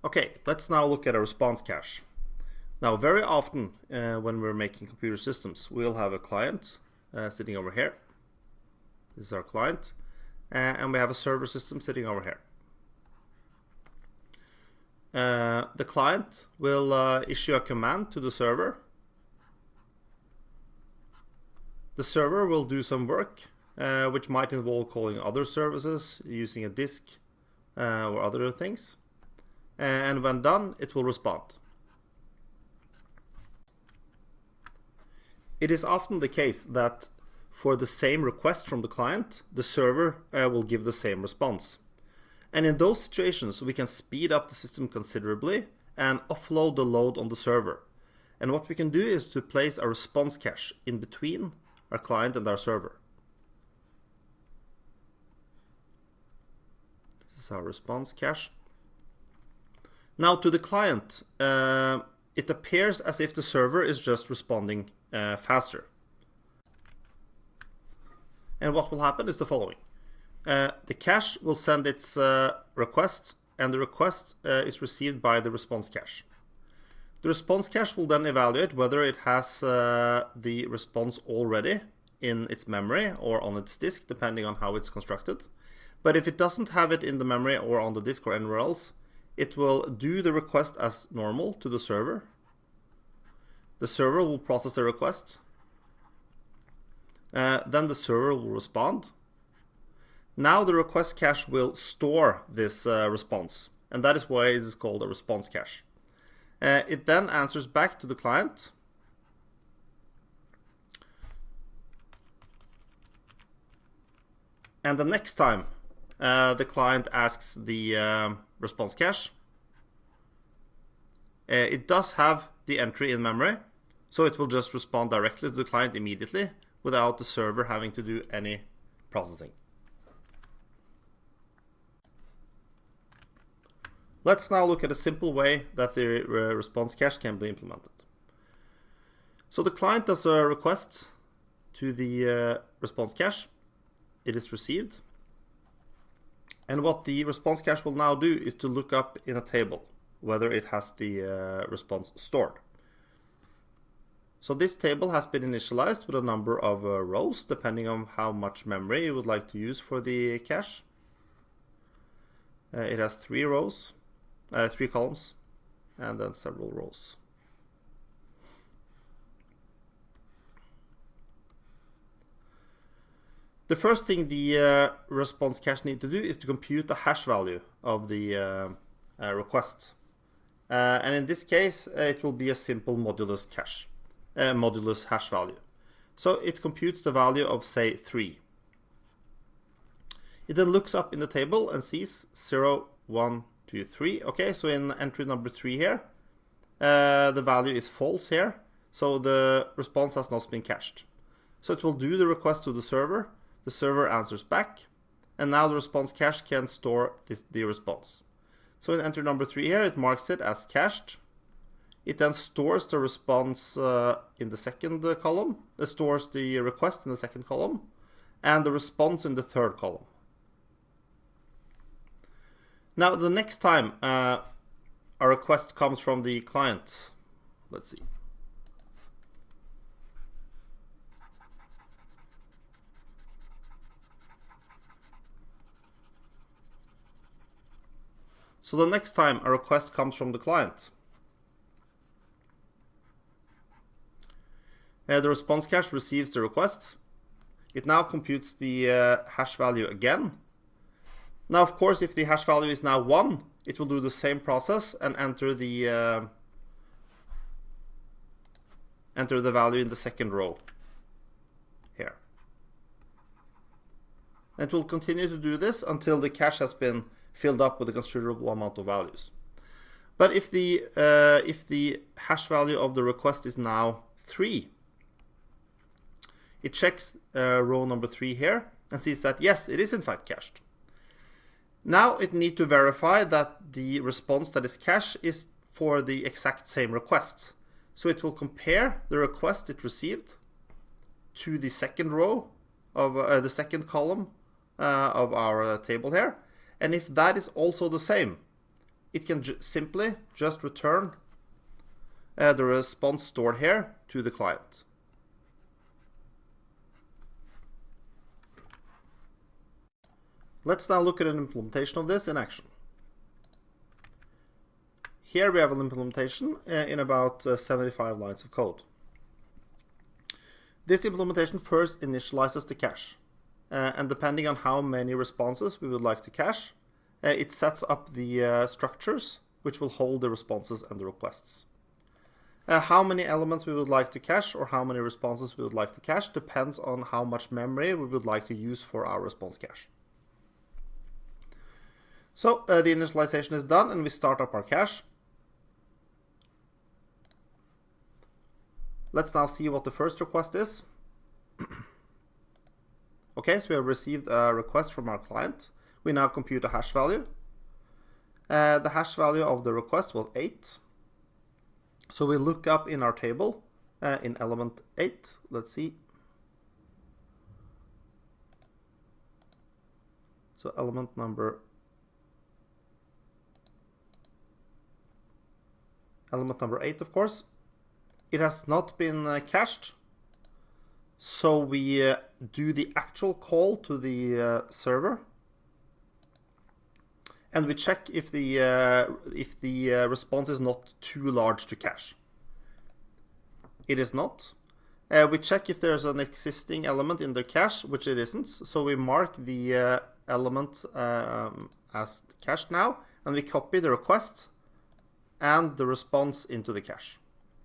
Okay, let's now look at a response cache. Now, very often when we're making computer systems, we'll have a client sitting over here. This is our client. And we have a server system sitting over here. The client will issue a command to the server. The server will do some work, which might involve calling other services, using a disk or other things. And when done, it will respond. It is often the case that for the same request from the client, the server will give the same response. And in those situations, we can speed up the system considerably and offload the load on the server. And what we can do is to place a response cache in between our client and our server. This is our response cache. Now to the client, it appears as if the server is just responding faster. And what will happen is the following. The cache will send its request, and the request is received by the response cache. The response cache will then evaluate whether it has the response already in its memory or on its disk, depending on how it's constructed. But if it doesn't have it in the memory or on the disk or anywhere else, it will do the request as normal to the server. The server will process the request. Then the server will respond. Now the request cache will store this response, and that is why it is called a response cache. It then answers back to the client. And the next time the client asks the response cache, it does have the entry in memory, so it will just respond directly to the client immediately without the server having to do any processing. Let's now look at a simple way that the response cache can be implemented. So the client does a request to the response cache. It is received. And what the response cache will now do is to look up in a table whether it has the response stored. So this table has been initialized with a number of rows, depending on how much memory you would like to use for the cache. It has 3 columns, and then several rows. The first thing the response cache needs to do is to compute the hash value of the request. And in this case, it will be a simple modulus hash value. So it computes the value of, say, 3. It then looks up in the table and sees 0, 1, 2, 3. Okay, so in entry number 3 here, the value is false here, so the response has not been cached. So it will do the request to the server answers back, and now the response cache can store the response. So in entry number 3 here, it marks it as cached. It then stores the response in the second column. It stores the request in the second column, and the response in the third column. Now, the next time a request comes from the client, let's see. So the next time a request comes from the client, the response cache receives the request. It now computes the hash value again. Now, of course, if the hash value is now 1, it will do the same process and enter the value in the second row here. And it will continue to do this until the cache has been filled up with a considerable amount of values. But if the hash value of the request is now 3, it checks row number 3 here and sees that yes, it is in fact cached. Now it needs to verify that the response that is cached is for the exact same request. So it will compare the request it received to the second row of the second column of our table here. And if that is also the same, it can simply just return the response stored here to the client. Let's now look at an implementation of this in action. Here we have an implementation in about 75 lines of code. This implementation first initializes the cache, and depending on how many responses we would like to cache, it sets up the structures which will hold the responses and the requests. How many elements we would like to cache or how many responses we would like to cache depends on how much memory we would like to use for our response cache. So the initialization is done and we start up our cache. Let's now see what the first request is. Okay, so we have received a request from our client. We now compute a hash value. The hash value of the request was 8. So we look up in our table in element 8. Let's see. So element number 8, of course. It has not been cached, so we do the actual call to the server, and we check if the response is not too large to cache. It is not. We check if there's an existing element in the cache, which it isn't. So we mark the element as cached now, and we copy the request and the response into the cache.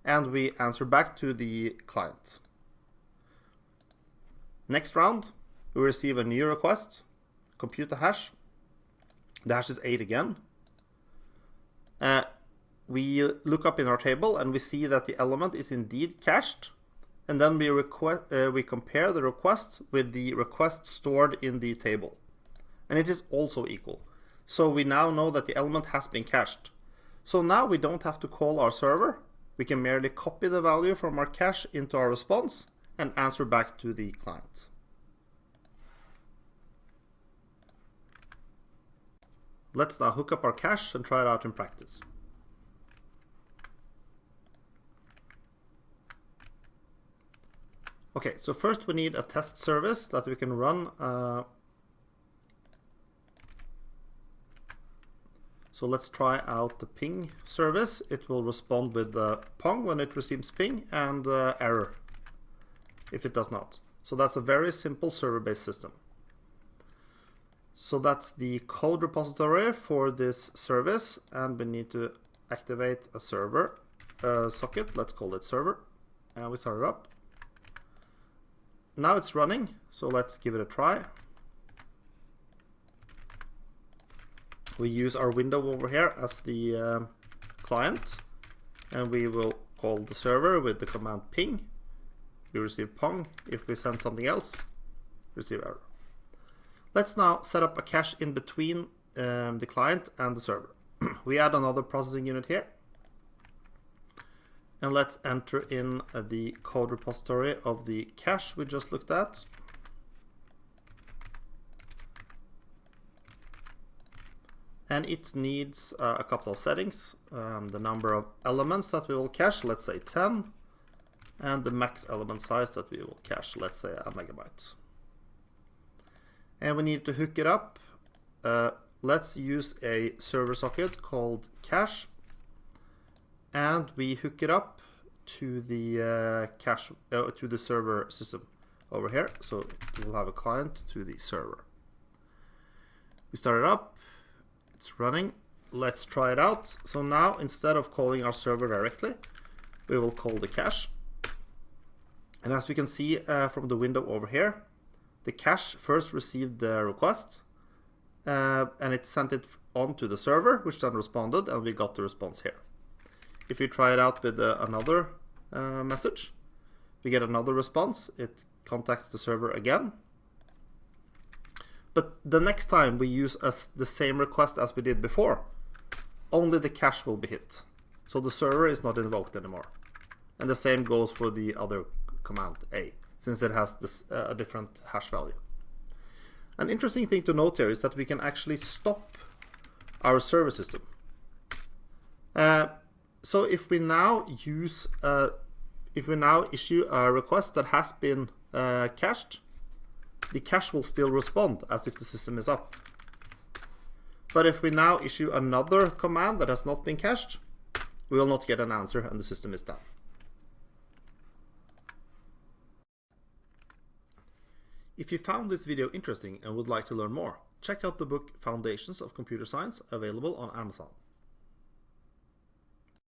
And we answer back to the client. Next round, we receive a new request, compute the hash. The hash is 8 again. We look up in our table and we see that the element is indeed cached. And then we compare the request with the request stored in the table. And it is also equal. So we now know that the element has been cached. So now we don't have to call our server. We can merely copy the value from our cache into our response and answer back to the client. Let's now hook up our cache and try it out in practice. Okay, so first we need a test service that we can run. So let's try out the ping service. It will respond with pong when it receives ping and error if it does not. So that's a very simple server-based system. So that's the code repository for this service, and we need to activate a server socket. Let's call it server, and we start it up. Now it's running, so let's give it a try. We use our window over here as the client, and we will call the server with the command ping. We receive pong. If we send something else, receive error. Let's now set up a cache in between the client and the server. We add another processing unit here. And let's enter in the code repository of the cache we just looked at. And it needs a couple of settings. The number of elements that we will cache, let's say 10. And the max element size that we will cache, let's say 1 megabyte. And we need to hook it up. Let's use a server socket called cache. And we hook it up to the cache, to the server system over here. So it will have a client to the server. We start it up. It's running. Let's try it out. So now, instead of calling our server directly, we will call the cache. And as we can see from the window over here, the cache first received the request, and it sent it on to the server, which then responded, and we got the response here. If we try it out with another message, we get another response. It contacts the server again. But the next time we use the same request as we did before, only the cache will be hit. So the server is not invoked anymore. And the same goes for the other command A, since it has this, a different hash value. An interesting thing to note here is that we can actually stop our server system. So if we now issue a request that has been cached, the cache will still respond as if the system is up. But if we now issue another command that has not been cached, we will not get an answer and the system is down. If you found this video interesting and would like to learn more, check out the book Foundations of Computer Science, available on Amazon.